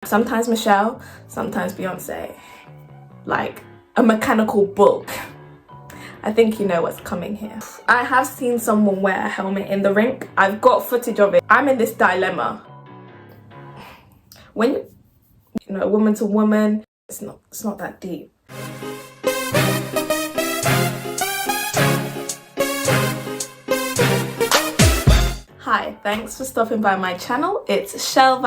Sometimes Michelle, sometimes Beyonce. Like a mechanical bull. I think you know what's coming here. I have seen someone wear a helmet in the rink. I've got footage of it. I'm in this dilemma. When you know, woman to woman, it's not that deep. Hi, thanks for stopping by my channel. It's Chelle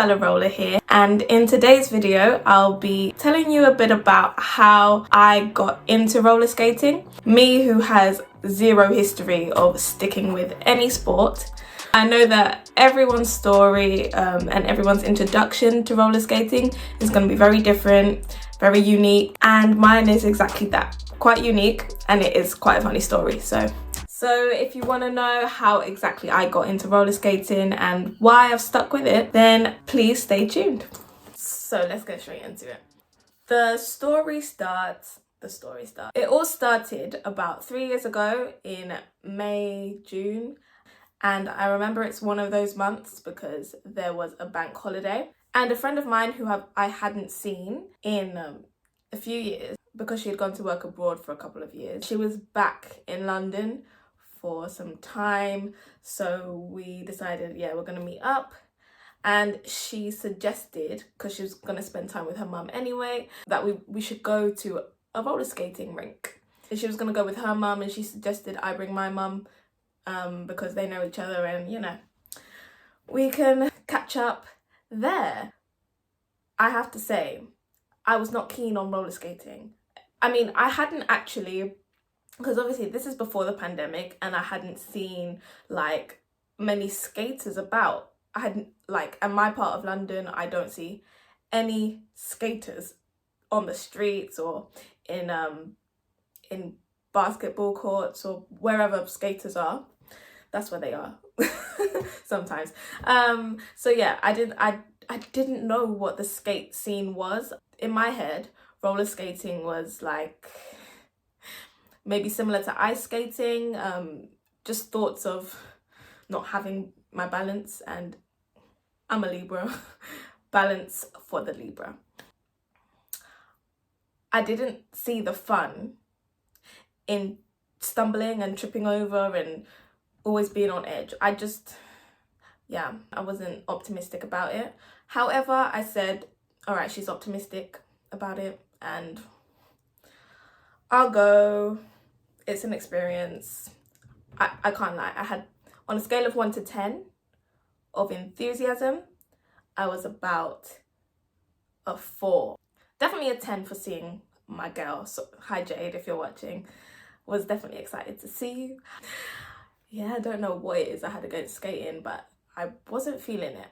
here, and in today's video I'll be telling you a bit about how I got into roller skating. Me, who has zero history of sticking with any sport. I know that everyone's story and everyone's introduction to roller skating is going to be very different, very unique, and mine is exactly that. Quite unique, and it is quite a funny story. So if you want to know how exactly I got into roller skating and why I've stuck with it, then please stay tuned. So let's go straight into it. The story starts. It all started about 3 years ago in May, June. And I remember it's one of those months because there was a bank holiday. And a friend of mine who I hadn't seen in a few years, because she had gone to work abroad for a couple of years, she was back in London for some time, so we decided, yeah, we're gonna meet up. And she suggested, because she was gonna spend time with her mum anyway, that we should go to a roller skating rink. And she was gonna go with her mum, and she suggested I bring my mum because they know each other, and you know, we can catch up there. I have to say, I was not keen on roller skating. I mean, I hadn't actually, because obviously this is before the pandemic, and I hadn't seen like many skaters about. I hadn't, like, in my part of London, I don't see any skaters on the streets or in basketball courts or wherever skaters are. That's where they are sometimes. So yeah, I didn't know what the skate scene was. In my head, roller skating was like maybe similar to ice skating, just thoughts of not having my balance, and I'm a Libra. Balance for the Libra. I didn't see the fun in stumbling and tripping over and always being on edge. I wasn't optimistic about it. However, I said, all right, she's optimistic about it and I'll go. It's an experience. I can't lie. I had, on a scale of 1 to 10 of enthusiasm, I was about a 4. Definitely a 10 for seeing my girl. So, hi Jade, if you're watching. Was definitely excited to see you. Yeah, I don't know what it is I had against skating, but I wasn't feeling it.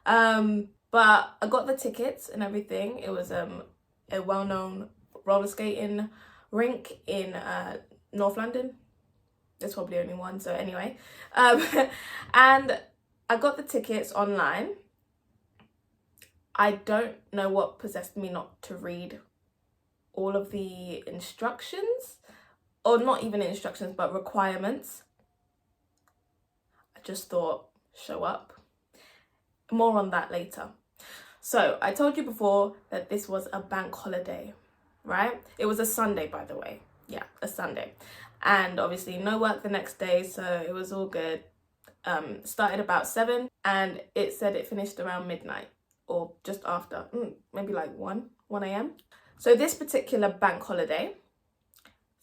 But I got the tickets and everything. It was a well-known roller skating rink in North London. There's probably only one, so anyway. And I got the tickets online. I don't know what possessed me not to read all of the instructions, or not even instructions, but requirements. I just thought, show up. More on that later. So I told you before that this was a bank holiday, right? It was a Sunday, by the way. Yeah, a Sunday. And obviously no work the next day, so it was all good. Started about 7 and it said it finished around midnight or just after, maybe like 1 a.m. So this particular bank holiday,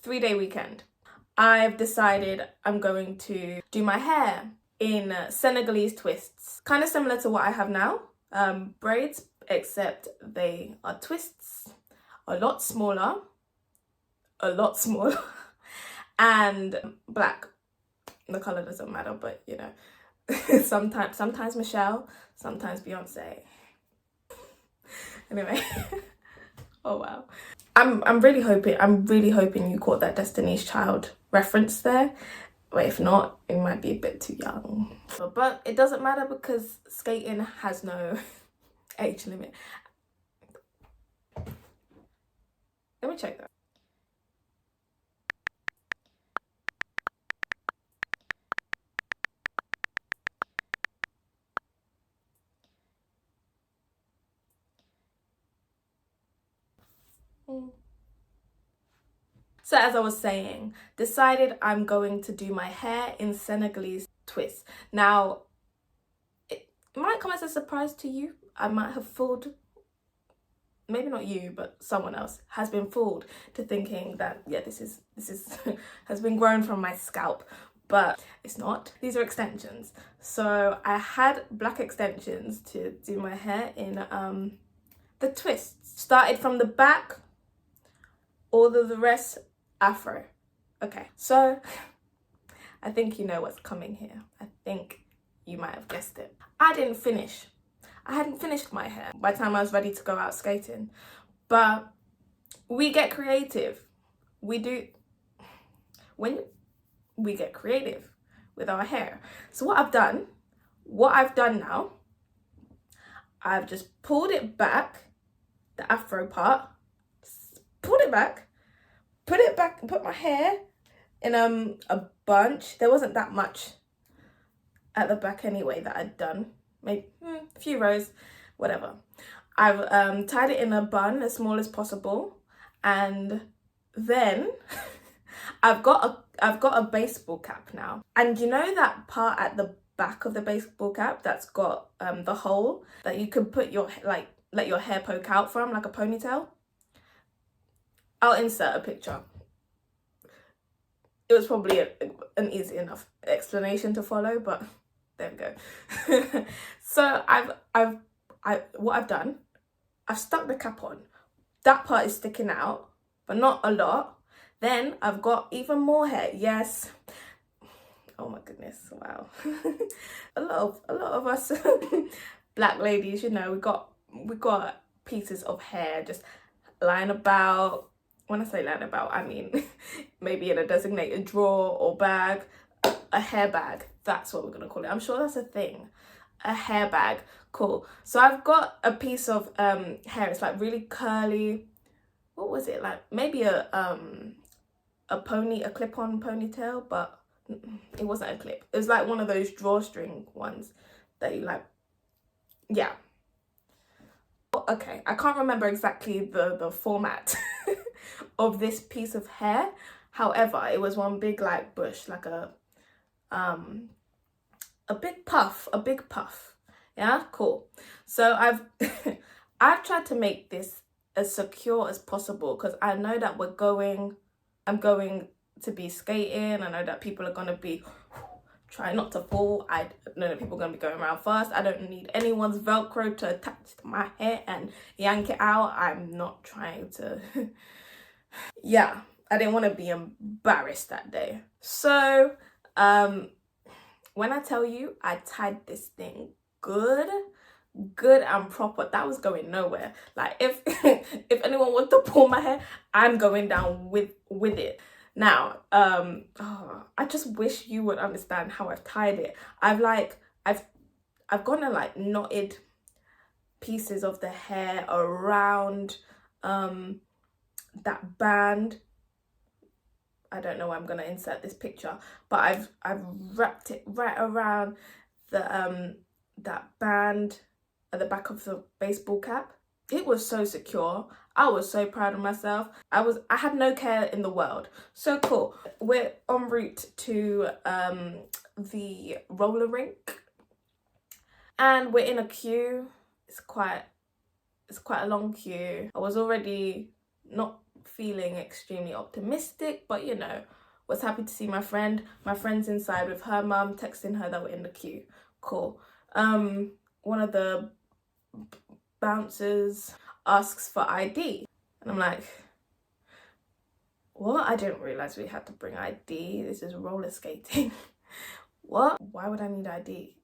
3-day weekend, I've decided I'm going to do my hair in Senegalese twists, kind of similar to what I have now, braids, except they are twists, a lot smaller, and black. The color doesn't matter, but you know, sometimes Michelle, sometimes Beyonce. Anyway, oh wow. I'm really hoping you caught that Destiny's Child reference there. But if not, it might be a bit too young. But it doesn't matter because skating has no age limit. Let me check that. So as I was saying, decided I'm going to do my hair in Senegalese twist. Now, it might come as a surprise to you. I might have fooled, maybe not you, but someone else has been fooled to thinking that, yeah, this is has been grown from my scalp, but it's not. These are extensions. So I had black extensions to do my hair in the twist. Started from the back, all of the rest afro. Okay, so I think you know what's coming here. I think you might have guessed it. I didn't finish. I hadn't finished my hair by the time I was ready to go out skating. But we get creative. We do, when we get creative with our hair. So what I've done now, I've just pulled it back, the afro part, pulled it back, put my hair in a bunch. There wasn't that much at the back anyway that I'd done. Maybe a few rows, whatever. I've tied it in a bun as small as possible, and then I've got a baseball cap now. And you know that part at the back of the baseball cap that's got the hole that you can put your let your hair poke out from, like a ponytail? I'll insert a picture. It was probably an easy enough explanation to follow, but there we go. So what I've done, I've stuck the cap on. That part is sticking out, but not a lot. Then I've got even more hair. Yes. Oh my goodness. Wow. a lot of us black ladies, you know, we got pieces of hair just lying about. When I say lying about, I mean maybe in a designated drawer or bag, a hair bag. That's what we're gonna call it. I'm sure that's a thing. A hair bag. Cool. So I've got a piece of hair. It's like really curly. What was it like? Maybe a clip-on ponytail, but it wasn't a clip. It was like one of those drawstring ones that you like. Yeah. Okay, I can't remember exactly the format of this piece of hair. However, it was one big like bush, like a big puff. Yeah, cool. So I've I've tried to make this as secure as possible because I know that I'm going to be skating. I know that people are gonna be trying not to fall. I know that people are gonna be going around fast. I don't need anyone's Velcro to attach to my hair and yank it out. I'm not trying to yeah, I didn't want to be embarrassed that day. So when I tell you I tied this thing good and proper, that was going nowhere. Like if if anyone wants to pull my hair, I'm going down with it. Now I just wish you would understand how I've tied it. I've gone and like knotted pieces of the hair around that band. I don't know where I'm gonna insert this picture, but I've wrapped it right around the that band at the back of the baseball cap. It was so secure. I was so proud of myself. I had no care in the world. So cool. We're en route to the roller rink, and we're in a queue. It's quite a long queue. I was already not feeling extremely optimistic, but you know, was happy to see my friend. My friend's inside with her mum, texting her that we're in the queue. Cool. One of the bouncers asks for ID, and I'm like, what? I didn't realize we had to bring ID. This is roller skating. What? Why would I need ID?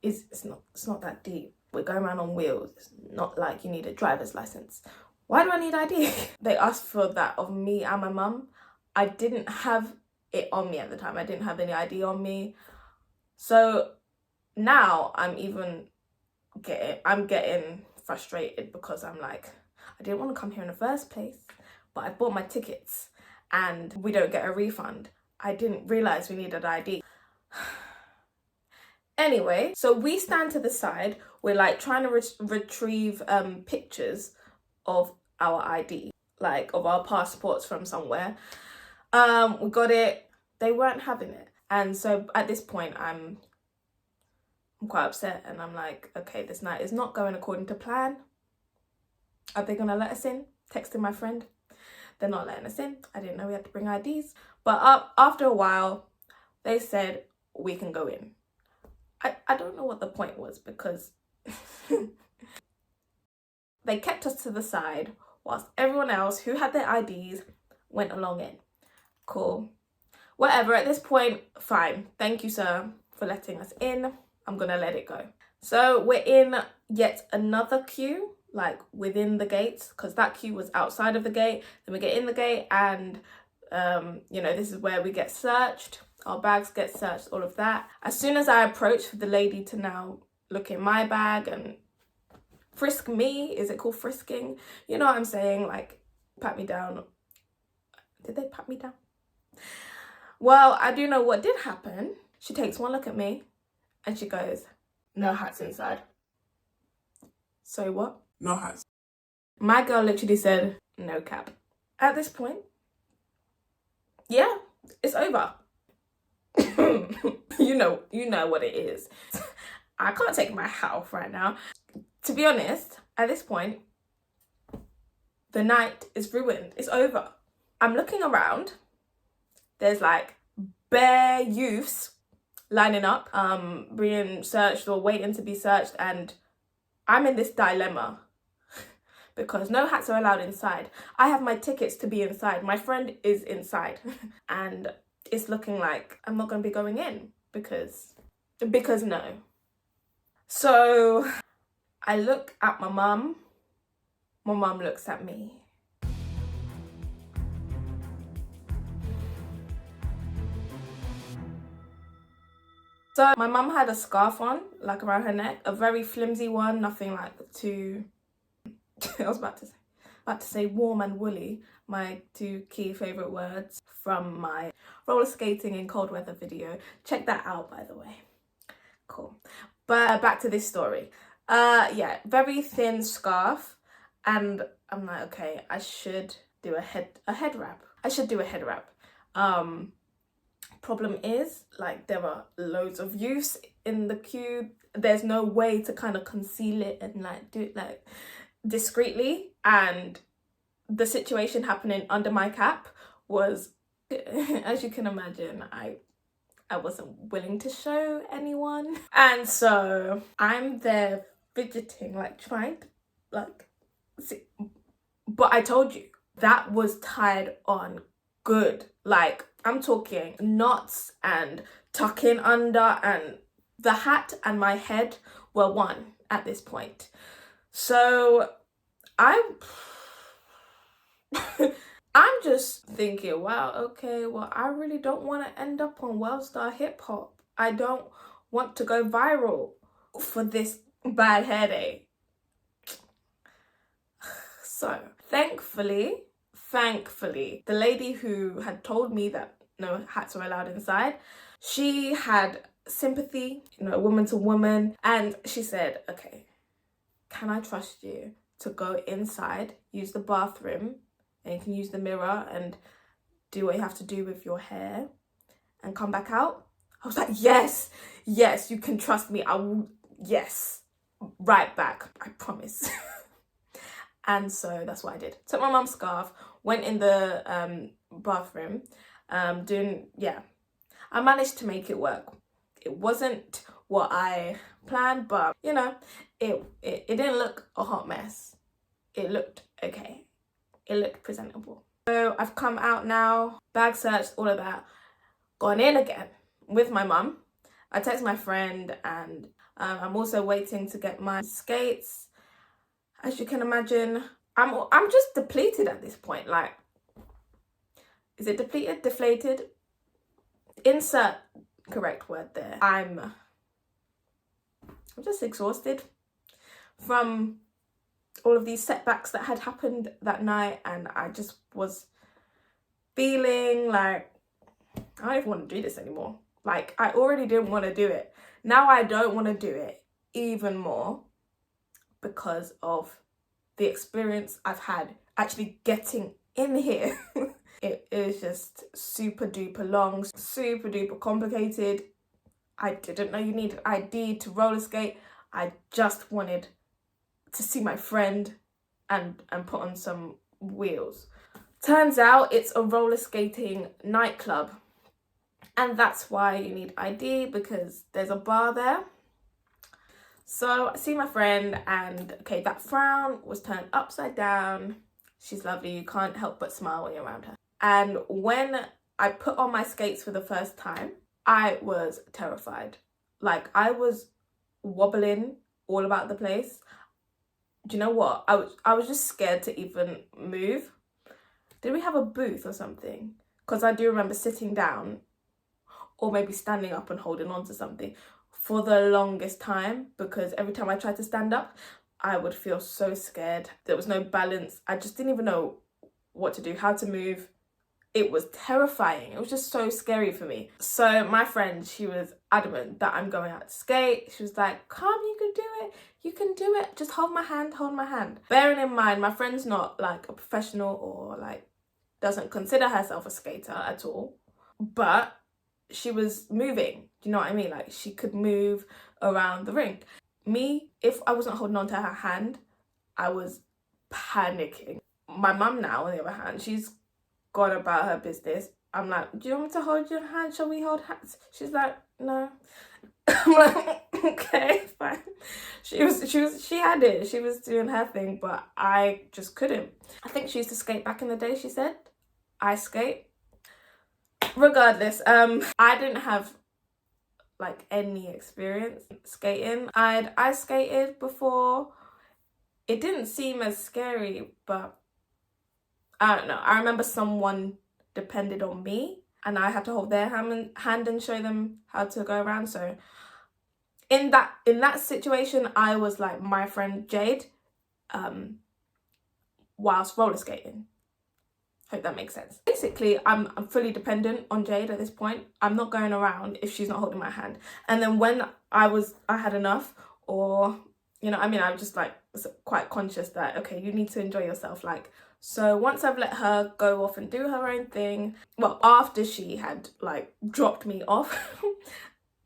It's not that deep. We're going around on wheels. It's not like you need a driver's license. Why do I need ID? They asked for that of me and my mum. I didn't have it on me at the time. I didn't have any ID on me. So now I'm getting frustrated because I'm like, I didn't want to come here in the first place, but I bought my tickets and we don't get a refund. I didn't realize we needed ID. Anyway, so we stand to the side. We're like trying to retrieve pictures of our ID. like of our passports from somewhere. We got it. They weren't having it. And so at this point, I'm quite upset, and I'm like, okay, this night is not going according to plan. Are they gonna let us in? Texting my friend. They're not letting us in. I didn't know we had to bring IDs. But after a while, they said we can go in. I don't know what the point was, because they kept us to the side whilst everyone else who had their IDs went along in. Cool. Whatever, at this point, fine. Thank you, sir, for letting us in. I'm gonna let it go. So we're in yet another queue, like within the gates, because that queue was outside of the gate. Then we get in the gate, and you know, this is where we get searched. Our bags get searched, all of that. As soon as I approach for the lady to now look in my bag and frisk me, is it called frisking? You know what I'm saying? Like, pat me down. Did they pat me down? Well, I do know what did happen. She takes one look at me and she goes, no hats inside. So what? No hats. My girl literally said, no cap. At this point, yeah, it's over. you know what it is. I can't take my hat off right now. To be honest, at this point, the night is ruined. It's over. I'm looking around. There's like bare youths lining up, being searched or waiting to be searched, and I'm in this dilemma because no hats are allowed inside. I have my tickets to be inside. My friend is inside, and it's looking like I'm not going to be going in because no. So I look at my mum. My mum looks at me. So my mum had a scarf on, like around her neck, a very flimsy one, nothing like too, I was about to say warm and woolly, my two key favourite words from my roller skating in cold weather video. Check that out, by the way. Cool. But back to this story. Yeah, very thin scarf, and I'm like, okay, I should do a head wrap. I should do a head wrap. Problem is, like, there are loads of youths in the queue. There's no way to kind of conceal it and like do it like discreetly, and the situation happening under my cap was, as you can imagine, I wasn't willing to show anyone, and so I'm there fidgeting, like trying to like see. But I told you that was tied on good. Like, I'm talking knots and tucking under, and the hat and my head were one at this point. So I'm just thinking, wow, okay, well, I really don't want to end up on World Star Hip Hop. I don't want to go viral for this bad hair day. So thankfully, the lady who had told me that no hats were allowed inside, she had sympathy, you know, woman to woman, and she said, okay, can I trust you to go inside, use the bathroom, and you can use the mirror and do what you have to do with your hair and come back out? I was like, yes, you can trust me. I will, yes, right back, I promise. And so that's what I did. Took my mum's scarf, went in the bathroom, I managed to make it work. It wasn't what I planned, but you know, it didn't look a hot mess. It looked okay. It looked presentable. So I've come out now, bag searched, all of that, gone in again with my mum. I text my friend, and I'm also waiting to get my skates. As you can imagine, I'm just depleted at this point. Like, is it depleted, deflated? Insert correct word there. I'm just exhausted from all of these setbacks that had happened that night, and I just was feeling like I don't even want to do this anymore. Like, I already didn't want to do it. Now I don't want to do it even more because of the experience I've had actually getting in here. It is just super duper long, super duper complicated. I didn't know you needed ID to roller skate. I just wanted to see my friend and put on some wheels. Turns out it's a roller skating nightclub, and that's why you need ID, because there's a bar there. So I see my friend, and okay, that frown was turned upside down. She's lovely, you can't help but smile when you're around her. And when I put on my skates for the first time, I was terrified. Like, I was wobbling all about the place. Do you know what? I was just scared to even move. Did we have a booth or something? Because I do remember sitting down or maybe standing up and holding on to something for the longest time, because every time I tried to stand up, I would feel so scared. There was no balance. I just didn't even know what to do, how to move. It was terrifying. It was just so scary for me. So my friend, she was adamant that I'm going out to skate. She was like, come, you can do it. You can do it. Just hold my hand, hold my hand. Bearing in mind, my friend's not like a professional or like doesn't consider herself a skater at all. But she was moving. Do you know what I mean? Like, she could move around the rink. Me, if I wasn't holding on to her hand, I was panicking. My mum now, on the other hand, she's gone about her business. I'm like, do you want me to hold your hand? Shall we hold hands? She's like, no. I'm like, okay, fine. She had it. She was doing her thing, but I just couldn't. I think she used to skate back in the day, she said. I skate. Regardless, I didn't have like any experience skating. I'd ice skated before. It didn't seem as scary, but I don't know. I remember someone depended on me and I had to hold their hand and show them how to go around. So in that situation, I was like my friend Jade, whilst roller skating. Hope that makes sense. Basically, I'm fully dependent on Jade at this point. I'm not going around if she's not holding my hand. And then when I had enough, or you know, I mean, I was just like quite conscious that okay, you need to enjoy yourself. Like, so once I've let her go off and do her own thing, well, after she had like dropped me off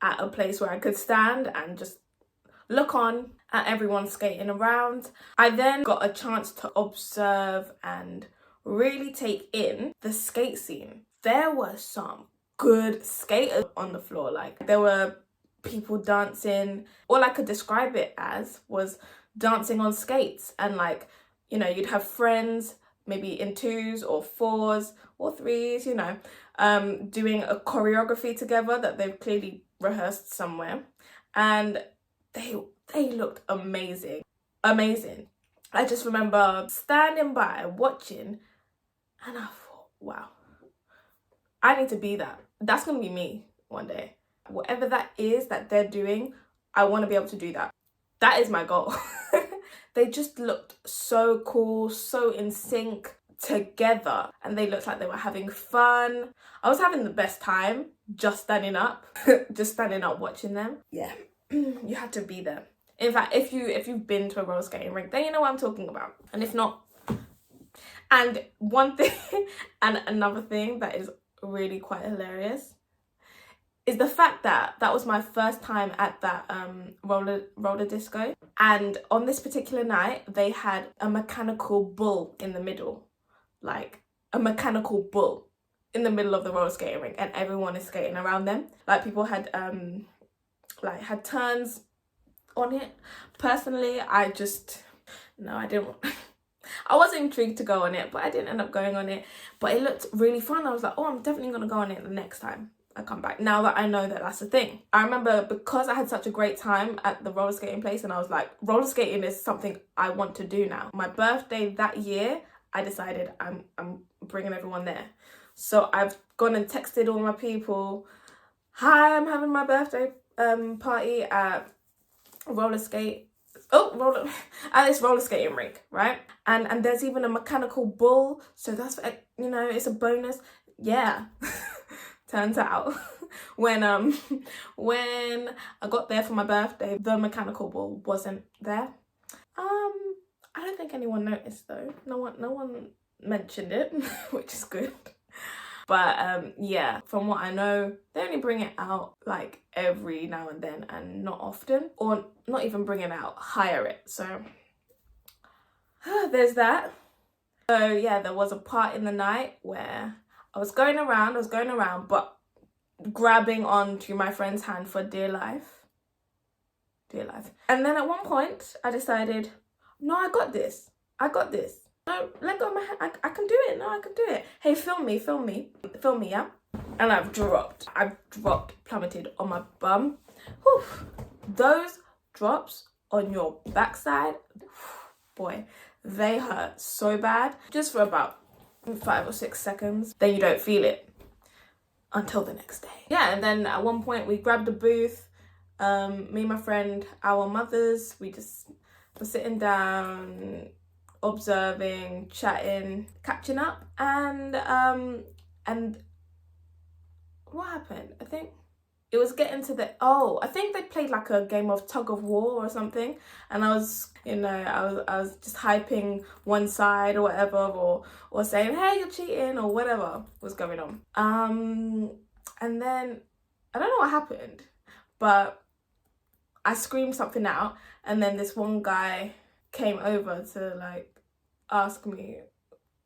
at a place where I could stand and just look on at everyone skating around, I then got a chance to observe and really take in the skate scene. There were some good skaters on the floor. Like, there were people dancing. All I could describe it as was dancing on skates. And like, you know, you'd have friends maybe in 2s or 4s or 3s, you know, doing a choreography together that they've clearly rehearsed somewhere. And they looked amazing. Amazing. I just remember standing by watching, and I thought, wow, I need to be that. That's going to be me one day. Whatever that is that they're doing, I want to be able to do that. That is my goal. They just looked so cool, so in sync together. And they looked like they were having fun. I was having the best time just standing up. Just standing up watching them. Yeah, you had to be there. In fact, if you've been to a roller skating rink, then you know what I'm talking about. And if not, and one thing and another thing that is really quite hilarious is the fact that that was my first time at that roller disco. And on this particular night, they had a mechanical bull in the middle. Like, a mechanical bull in the middle of the roller skating rink, and everyone is skating around them. Like, people had had turns on it. Personally, I didn't I was intrigued to go on it, but I didn't end up going on it. But it looked really fun. I was like, oh, I'm definitely going to go on it the next time I come back, now that I know that that's a thing. I remember because I had such a great time at the roller skating place, and I was like, roller skating is something I want to do now. My birthday that year, I decided I'm bringing everyone there. So I've gone and texted all my people, hi, I'm having my birthday party at at this roller skating rink, right? And there's even a mechanical bull, so that's, you know, it's a bonus. Yeah. Turns out when I got there for my birthday, the mechanical bull wasn't there. I don't think think anyone noticed though. No one mentioned it, which is good. But yeah, from what I know, they only bring it out like every now and then and not often, or not even bring it out, hire it. So there's that. So yeah, there was a part in the night where I was going around, but grabbing onto my friend's hand for dear life. And then at one point, I decided, no, I got this. No, let go of my hand. I can do it. No, I can do it. Hey, film me, yeah? And I've dropped, plummeted on my bum. Whew. Those drops on your backside, boy, they hurt so bad. Just for about 5 or 6 seconds. Then you don't feel it until the next day. Yeah, and then at one point we grabbed a booth. Me and my friend, our mothers, we just were sitting down, observing, chatting, catching up, and what happened? I think it was getting to the, I think they played like a game of tug of war or something, and I was, I was just hyping one side or whatever, or saying, hey, you're cheating, or whatever was going on. And then I don't know what happened, but I screamed something out, and then this one guy came over to like ask me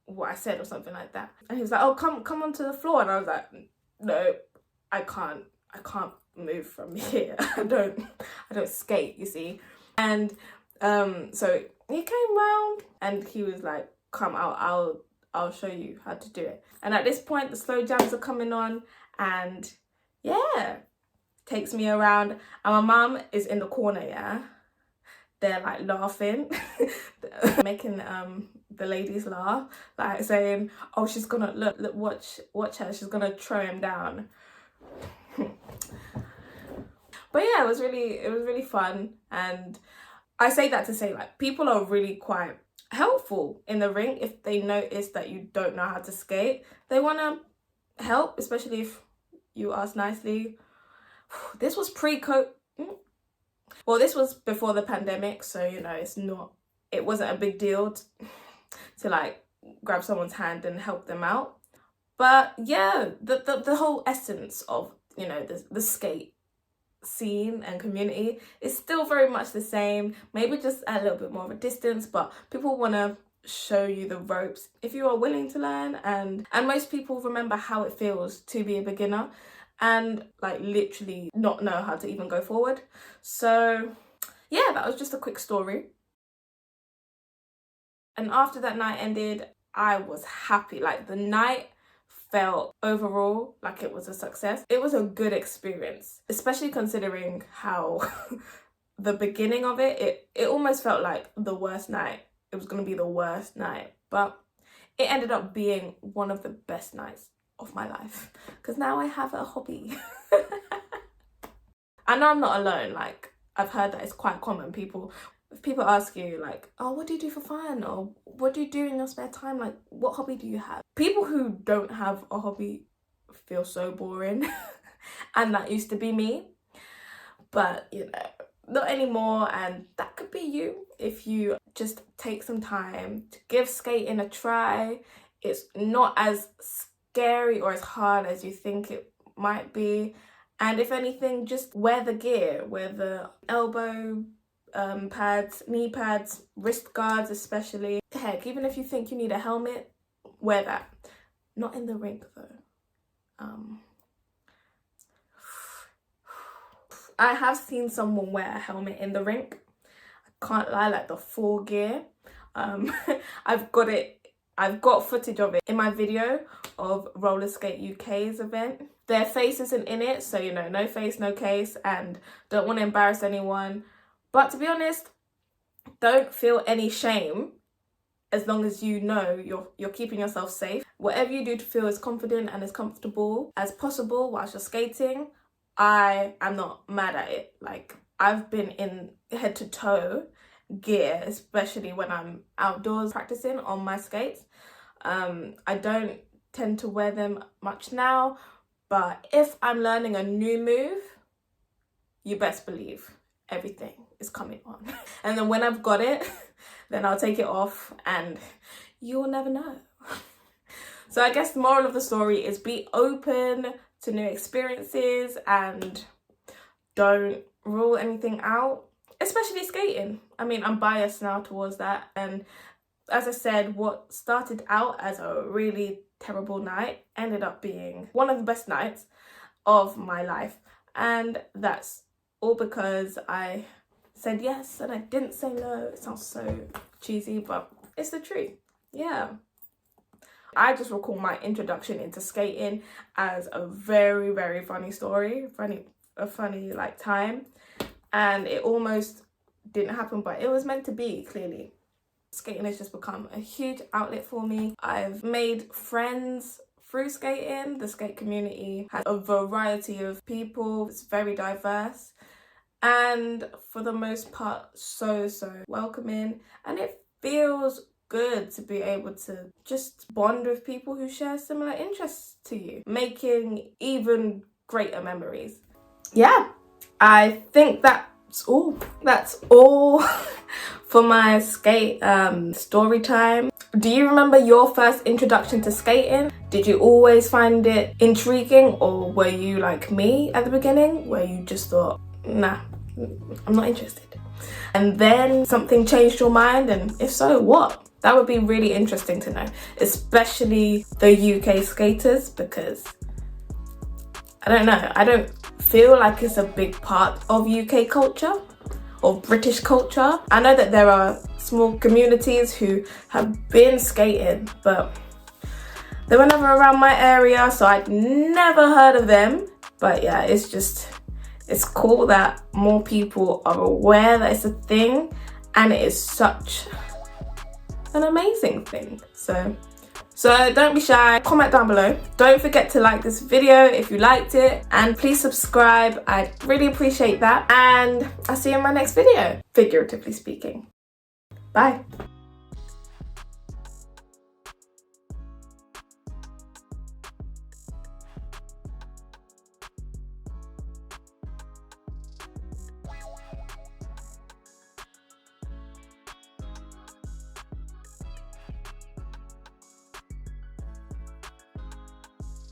what I said or something like that, and he was like, oh, come onto the floor, and I was like, no, I can't move from here. I don't skate, you see. And so he came round and he was like, come out, I'll show you how to do it. And at this point the slow jams are coming on, and yeah, takes me around, and my mum is in the corner, yeah. They're like laughing, making the ladies laugh, like saying, oh, she's gonna look watch her, she's gonna throw him down. But yeah, it was really fun. And I say that to say, like, people are really quite helpful in the ring. If they notice that you don't know how to skate, they want to help, especially if you ask nicely. This was well, this was before the pandemic, so it wasn't a big deal to like grab someone's hand and help them out. But yeah, the whole essence of the skate scene and community is still very much the same, maybe just a little bit more of a distance, but people want to show you the ropes if you are willing to learn, and most people remember how it feels to be a beginner and like literally not know how to even go forward. So yeah, that was just a quick story. And after that night ended, I was happy. Like, the night felt overall like it was a success. It was a good experience, especially considering how the beginning of it almost felt like the worst night. It was going to be the worst night, but it ended up being one of the best nights of my life, because now I have a hobby. I know I'm not alone. Like, I've heard that it's quite common. If people ask you like, oh, what do you do for fun, or what do you do in your spare time, like what hobby do you have? People who don't have a hobby feel so boring. And that used to be me, but not anymore. And that could be you if you just take some time to give skating a try. It's not as scary or as hard as you think it might be, and if anything, just wear the gear, wear the elbow pads, knee pads, wrist guards especially. Heck, even if you think you need a helmet, wear that. Not in the rink though. I have seen someone wear a helmet in the rink. I can't lie, like the full gear. I've got footage of it in my video of Roller Skate UK's event. Their face isn't in it, so no face, no case, and don't want to embarrass anyone. But to be honest, don't feel any shame as long as you're keeping yourself safe. Whatever you do to feel as confident and as comfortable as possible whilst you're skating, I am not mad at it. Like, I've been in head to toe gear, especially when I'm outdoors practicing on my skates. I don't tend to wear them much now, but if I'm learning a new move, you best believe everything is coming on. And then when I've got it, then I'll take it off and you'll never know. So I guess the moral of the story is be open to new experiences and don't rule anything out, especially skating. I mean, I'm biased now towards that, and as I said, what started out as a really terrible night ended up being one of the best nights of my life, and that's all because I said yes and I didn't say no. It sounds so cheesy, but it's the truth. Yeah. I just recall my introduction into skating as a very, very funny story, a funny like time, and it almost didn't happen, but it was meant to be, clearly. Skating has just become a huge outlet for me. I've made friends through skating. The skate community has a variety of people. It's very diverse, and for the most part, so welcoming, and it feels good to be able to just bond with people who share similar interests to you, making even greater memories. Yeah, I think that's all for my skate story time. Do you remember your first introduction to skating? Did you always find it intriguing, or were you like me at the beginning where you just thought, nah, I'm not interested, and then something changed your mind? And if so, what? That would be really interesting to know, especially the UK skaters, because I don't know, I don't feel like it's a big part of UK culture or British culture. I know that there are small communities who have been skating, but they were never around my area, so I'd never heard of them. But yeah, it's cool that more people are aware that it's a thing, and it is such an amazing thing. So don't be shy, comment down below. Don't forget to like this video if you liked it, and please subscribe. I'd really appreciate that, and I'll see you in my next video, figuratively speaking. Bye.